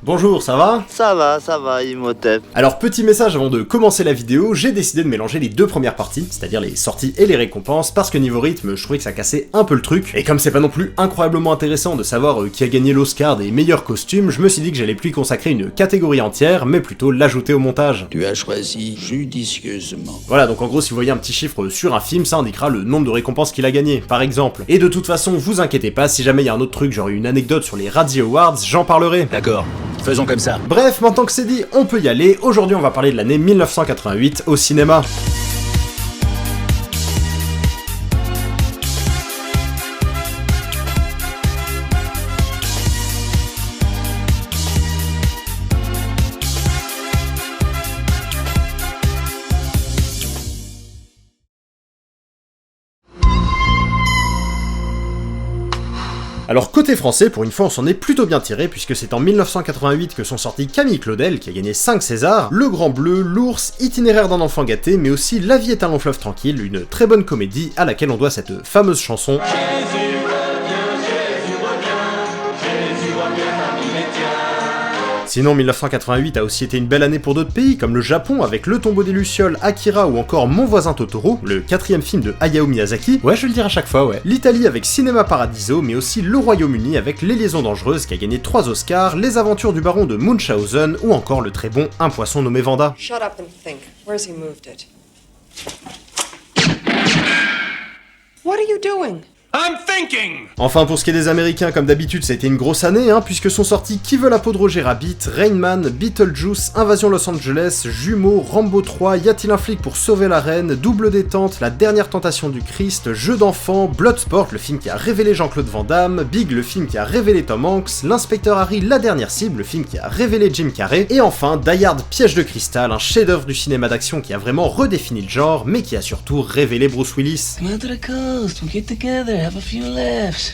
Bonjour, ça va? Ça va, Imhotep. Alors petit message avant de commencer la vidéo, j'ai décidé de mélanger les deux premières parties, c'est-à-dire les sorties et les récompenses, parce que niveau rythme, je trouvais que ça cassait un peu le truc, et comme c'est pas non plus incroyablement intéressant de savoir qui a gagné l'Oscar des meilleurs costumes, je me suis dit que j'allais plus y consacrer une catégorie entière, mais plutôt l'ajouter au montage. Tu as choisi judicieusement. Voilà, donc en gros si vous voyez un petit chiffre sur un film, ça indiquera le nombre de récompenses qu'il a gagné, par exemple. Et de toute façon, vous inquiétez pas, si jamais il y a un autre truc, genre une anecdote sur les Razzie Awards, j'en parlerai. D'accord, faisons comme ça. Bref, maintenant que c'est dit, on peut y aller. Aujourd'hui, on va parler de l'année 1988 au cinéma. Alors côté français, pour une fois on s'en est plutôt bien tiré puisque c'est en 1988 que sont sortis Camille Claudel qui a gagné 5 Césars, Le Grand Bleu, L'Ours, Itinéraire d'un enfant gâté, mais aussi La vie est un long fleuve tranquille, une très bonne comédie à laquelle on doit cette fameuse chanson. Sinon, 1988 a aussi été une belle année pour d'autres pays, comme le Japon avec Le Tombeau des Lucioles, Akira ou encore Mon voisin Totoro, le 4ème film de Hayao Miyazaki, ouais je vais le dire à chaque fois, ouais. L'Italie avec Cinéma Paradiso, mais aussi le Royaume-Uni avec Les Liaisons Dangereuses qui a gagné 3 Oscars, Les Aventures du Baron de Munchausen ou encore le très bon Un poisson nommé Vanda. Shut up and think. Where's he moved it? What are you doing? I'm thinking! Enfin, pour ce qui est des Américains, comme d'habitude, ça a été une grosse année, puisque sont sortis Qui veut la peau de Roger Rabbit, Rain Man, Beetlejuice, Invasion Los Angeles, Jumeaux, Rambo 3, Y a-t-il un flic pour sauver la reine, Double détente, La dernière tentation du Christ, Jeu d'enfant, Bloodsport, le film qui a révélé Jean-Claude Van Damme, Big, le film qui a révélé Tom Hanks, L'Inspecteur Harry, La dernière cible, le film qui a révélé Jim Carrey, et enfin Die Hard, Piège de cristal, un chef-d'œuvre du cinéma d'action qui a vraiment redéfini le genre, mais qui a surtout révélé Bruce Willis.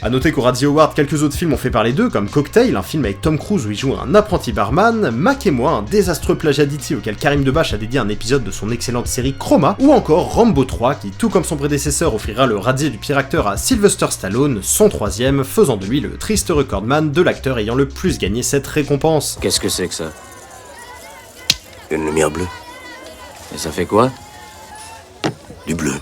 A noter qu'au Razzie Award, quelques autres films ont fait parler d'eux, comme Cocktail, un film avec Tom Cruise où il joue un apprenti barman, Mac et moi, un désastreux plagiat d'E.T. auquel Karim Debache a dédié un épisode de son excellente série Chroma, ou encore Rambo 3, qui tout comme son prédécesseur offrira le Razzie du pire acteur à Sylvester Stallone, son 3ème, faisant de lui le triste recordman de l'acteur ayant le plus gagné cette récompense. Qu'est-ce que c'est que ça? Une lumière bleue. Et ça fait quoi? Du bleu.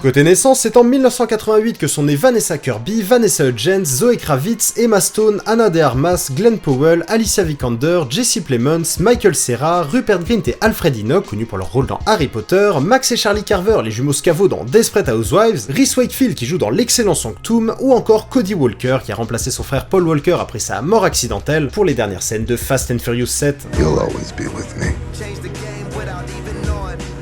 Côté naissance, c'est en 1988 que sont nées Vanessa Kirby, Vanessa Hudgens, Zoe Kravitz, Emma Stone, Ana de Armas, Glenn Powell, Alicia Vikander, Jesse Plemons, Michael Cera, Rupert Grint et Alfred Enoch, connus pour leur rôle dans Harry Potter, Max et Charlie Carver, les jumeaux Scavo dans Desperate Housewives, Reese Wakefield qui joue dans l'excellent Sanctum, ou encore Cody Walker qui a remplacé son frère Paul Walker après sa mort accidentelle pour les dernières scènes de Fast and Furious 7. You'll always be with me.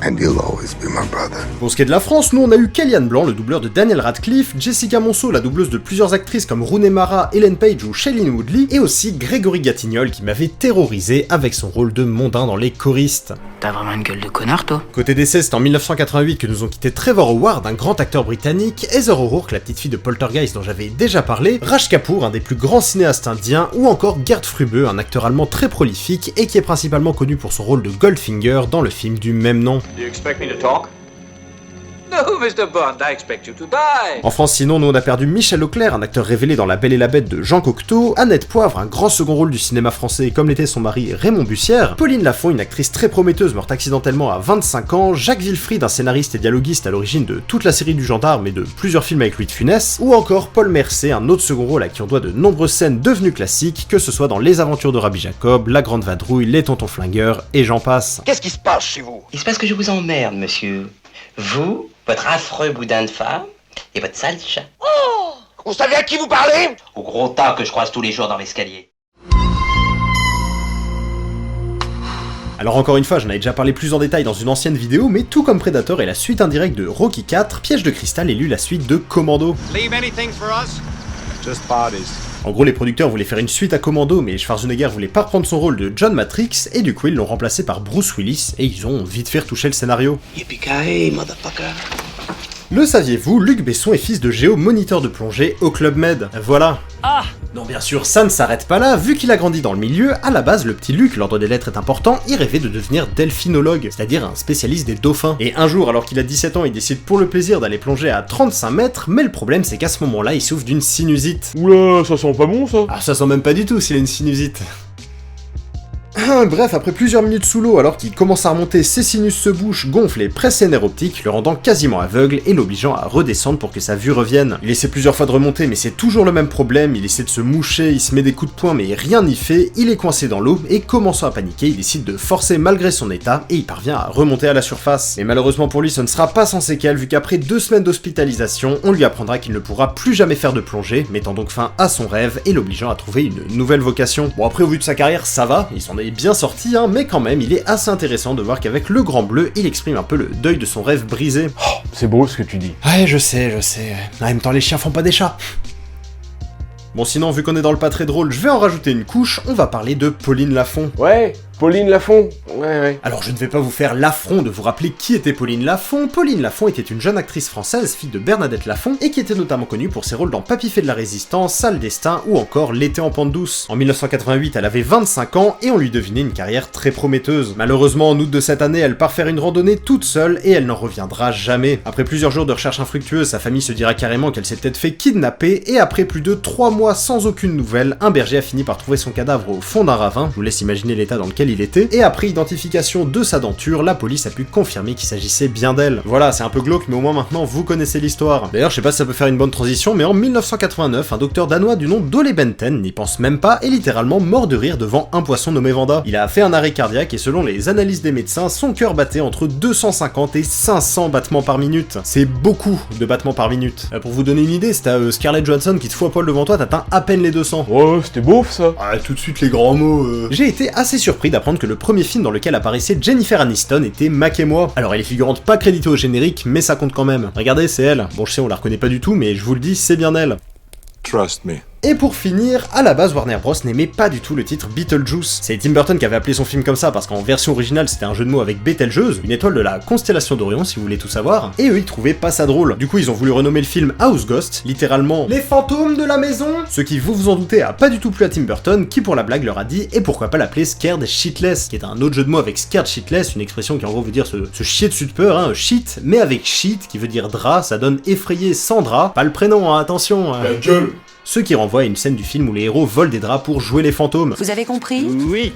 And you'll always be my brother. Pour ce qui est de la France, nous on a eu Kellyanne Blanc, le doubleur de Daniel Radcliffe, Jessica Monceau, la doubleuse de plusieurs actrices comme Rooney Mara, Ellen Page ou Shailene Woodley, et aussi Grégory Gatignol qui m'avait terrorisé avec son rôle de mondain dans Les Choristes. T'as vraiment une gueule de connard, toi? Côté décès, c'est en 1988 que nous ont quitté Trevor Howard, un grand acteur britannique, Heather O'Rourke, la petite fille de Poltergeist dont j'avais déjà parlé, Raj Kapoor, un des plus grands cinéastes indiens, ou encore Gerd Frube, un acteur allemand très prolifique et qui est principalement connu pour son rôle de Goldfinger dans le film du même nom. No, Mr. Bond, I expect you to die. En France, sinon, nous on a perdu Michel Auclair, un acteur révélé dans La Belle et la Bête de Jean Cocteau, Annette Poivre, un grand second rôle du cinéma français comme l'était son mari Raymond Bussière, Pauline Lafont, une actrice très prometteuse morte accidentellement à 25 ans, Jacques Wilfried, un scénariste et dialoguiste à l'origine de toute la série du Gendarme et de plusieurs films avec Louis de Funès, ou encore Paul Mercé, un autre second rôle à qui on doit de nombreuses scènes devenues classiques, que ce soit dans Les Aventures de Rabbi Jacob, La Grande Vadrouille, Les Tontons Flingueurs, et j'en passe. Qu'est-ce qui se passe chez vous? Il se passe que je vous emmerde, monsieur. Vous, votre affreux boudin de femme et votre sale chat. Oh! Vous savez à qui vous parlez? Au gros tas que je croise tous les jours dans l'escalier. Alors encore une fois, j'en avais déjà parlé plus en détail dans une ancienne vidéo, mais tout comme Predator est la suite indirecte de Rocky IV, Piège de cristal est lu la suite de Commando. Leave anything for us? Just parties. En gros, les producteurs voulaient faire une suite à Commando, mais Schwarzenegger voulait pas reprendre son rôle de John Matrix, et du coup ils l'ont remplacé par Bruce Willis, et ils ont vite fait retoucher le scénario. Yippee-ki-yay, motherfucker. Le saviez-vous, Luc Besson est fils de Géo, moniteur de plongée au Club Med. Voilà. Ah, Non, bien sûr, ça ne s'arrête pas là, vu qu'il a grandi dans le milieu, à la base, le petit Luc, l'ordre des lettres est important, il rêvait de devenir delphinologue, c'est-à-dire un spécialiste des dauphins. Et un jour, alors qu'il a 17 ans, il décide pour le plaisir d'aller plonger à 35 mètres, mais le problème c'est qu'à ce moment-là, il souffre d'une sinusite. Oula, ça sent pas bon ça. Ah, ça sent même pas du tout s'il a une sinusite. Bref, après plusieurs minutes sous l'eau, alors qu'il commence à remonter, ses sinus se bouchent, gonflent et pressent ses nerfs optiques, le rendant quasiment aveugle et l'obligeant à redescendre pour que sa vue revienne. Il essaie plusieurs fois de remonter, mais c'est toujours le même problème, il essaie de se moucher, il se met des coups de poing, mais rien n'y fait, il est coincé dans l'eau, et commençant à paniquer, il décide de forcer malgré son état, et il parvient à remonter à la surface. Mais malheureusement pour lui, ce ne sera pas sans séquelles, vu qu'après 2 semaines d'hospitalisation, on lui apprendra qu'il ne pourra plus jamais faire de plongée, mettant donc fin à son rêve, et l'obligeant à trouver une nouvelle vocation. Bon, après au vu de sa carrière, ça va, il s'en est bien sorti, hein, mais quand même, il est assez intéressant de voir qu'avec le Grand Bleu, il exprime un peu le deuil de son rêve brisé. Oh, c'est beau ce que tu dis. Ouais, je sais. En même temps, les chiens font pas des chats. Bon, sinon, vu qu'on est dans le pas très drôle, je vais en rajouter une couche, on va parler de Pauline Lafont. Ouais, Pauline Lafont. Ouais. Alors je ne vais pas vous faire l'affront de vous rappeler qui était Pauline Lafont. Pauline Lafont était une jeune actrice française, fille de Bernadette Lafont, et qui était notamment connue pour ses rôles dans Papy fait de la Résistance, Sale Destin ou encore L'été en pente douce. En 1988, elle avait 25 ans et on lui devinait une carrière très prometteuse. Malheureusement, en août de cette année, elle part faire une randonnée toute seule et elle n'en reviendra jamais. Après plusieurs jours de recherche infructueuse, sa famille se dira carrément qu'elle s'est peut-être fait kidnapper, et après plus de 3 mois sans aucune nouvelle, un berger a fini par trouver son cadavre au fond d'un ravin, je vous laisse imaginer l'état dans lequel il était, et après identification de sa denture, la police a pu confirmer qu'il s'agissait bien d'elle. Voilà, c'est un peu glauque, mais au moins maintenant vous connaissez l'histoire. D'ailleurs, je sais pas si ça peut faire une bonne transition, mais en 1989, un docteur danois du nom d'Ole Benten n'y pense même pas et littéralement mort de rire devant un poisson nommé Vanda. Il a fait un arrêt cardiaque et selon les analyses des médecins, son cœur battait entre 250 et 500 battements par minute. C'est beaucoup de battements par minute. Pour vous donner une idée, si t'as Scarlett Johansson qui te fout à poil devant toi, t'atteins à peine les 200. Ouais, c'était beauf ça. Ah, tout de suite les grands mots. J'ai été assez surpris d'apprendre que le premier film dans lequel apparaissait Jennifer Aniston était Mac et moi. Alors elle est figurante pas créditée au générique, mais ça compte quand même. Regardez, c'est elle. Bon, je sais, on la reconnaît pas du tout, mais je vous le dis, c'est bien elle. Trust me. Et pour finir, à la base Warner Bros n'aimait pas du tout le titre Beetlejuice. C'est Tim Burton qui avait appelé son film comme ça parce qu'en version originale c'était un jeu de mots avec Bételgeuse, une étoile de la constellation d'Orion si vous voulez tout savoir, et eux ils trouvaient pas ça drôle. Du coup ils ont voulu renommer le film House Ghost, littéralement les fantômes de la maison, ce qui vous en doutez a pas du tout plu à Tim Burton qui pour la blague leur a dit et pourquoi pas l'appeler Scared Shitless, qui est un autre jeu de mots avec Scared Shitless, une expression qui en gros veut dire se chier dessus de peur, hein, shit, mais avec shit qui veut dire drap, ça donne effrayé sans drap, pas le prénom, hein, attention. La gueule. Ce qui renvoie à une scène du film où les héros volent des draps pour jouer les fantômes. Vous avez compris? Oui.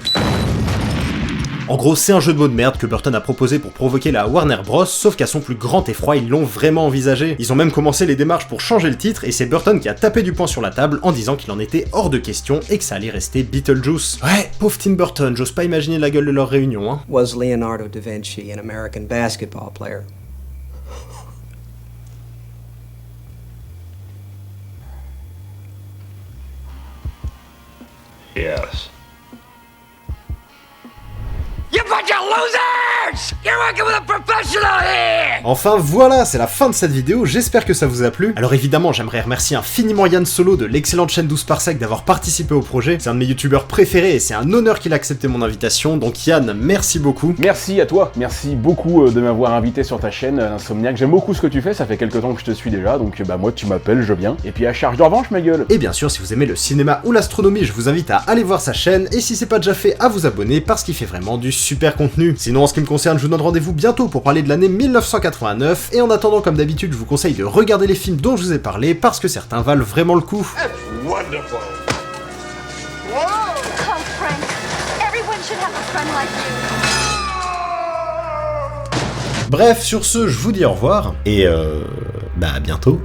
En gros, c'est un jeu de mots de merde que Burton a proposé pour provoquer la Warner Bros, sauf qu'à son plus grand effroi, ils l'ont vraiment envisagé. Ils ont même commencé les démarches pour changer le titre, et c'est Burton qui a tapé du poing sur la table en disant qu'il en était hors de question et que ça allait rester Beetlejuice. Ouais, pauvre Tim Burton, j'ose pas imaginer la gueule de leur réunion, hein. Was Leonardo da Vinci an American basketball player? Yes. You bunch of losers! You're working with a professional here! Enfin voilà, c'est la fin de cette vidéo, j'espère que ça vous a plu. Alors évidemment, j'aimerais remercier infiniment Yann Solo de l'excellente chaîne 12 par sec d'avoir participé au projet. C'est un de mes youtubeurs préférés et c'est un honneur qu'il a accepté mon invitation, donc Yann, merci beaucoup. Merci à toi, merci beaucoup de m'avoir invité sur ta chaîne Insomniac. J'aime beaucoup ce que tu fais, ça fait quelques temps que je te suis déjà, donc bah moi tu m'appelles, je viens. Et puis à charge de revanche ma gueule. Et bien sûr, si vous aimez le cinéma ou l'astronomie, je vous invite à aller voir sa chaîne, et si c'est pas déjà fait, à vous abonner parce qu'il fait vraiment du super contenu. Sinon en ce qui me concerne, je vous donne rendez-vous bientôt pour parler de l'année 1989, et en attendant comme d'habitude je vous conseille de regarder les films dont je vous ai parlé parce que certains valent vraiment le coup. Wonderful. Oh, Frank. Everyone should have a friend like you. Bref, sur ce, je vous dis au revoir, et à bientôt.